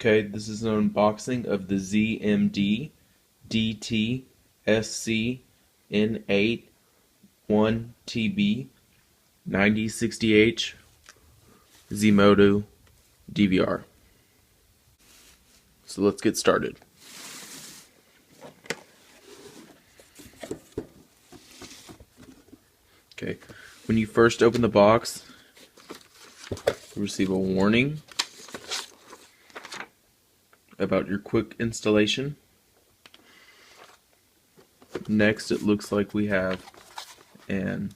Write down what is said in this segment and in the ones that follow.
Okay, this is an unboxing of the ZMD-DT-SCN8-1TB 9060H Zmodo DVR. So let's get started. Okay, when you first open the box, you receive a warning about your quick installation. Next, it looks like we have an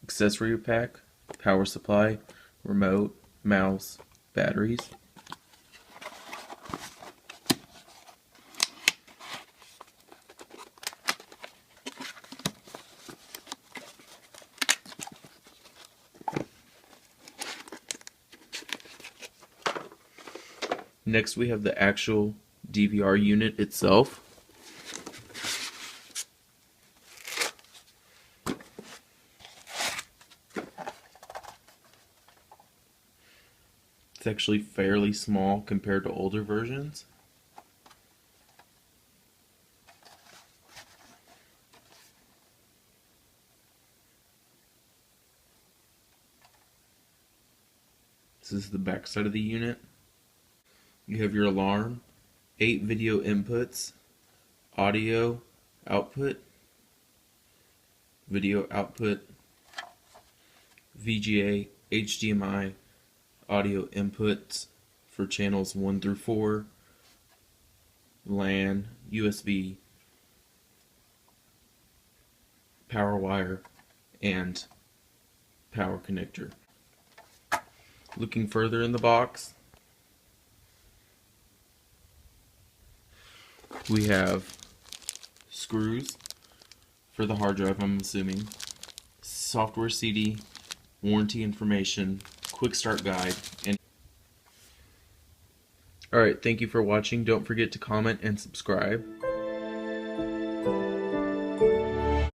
accessory pack, power supply, remote, mouse, batteries. Next, we have the actual DVR unit itself. It's actually fairly small compared to older versions. This is the back side of the unit. You have your alarm, 8 video inputs, audio output, video output, VGA, HDMI, audio inputs for channels 1 through 4, LAN, USB, power wire, and power connector. Looking further in the box, we have screws for the hard drive, I'm assuming, software CD, warranty information, quick start guide, and alright, thank you for watching. Don't forget to comment and subscribe.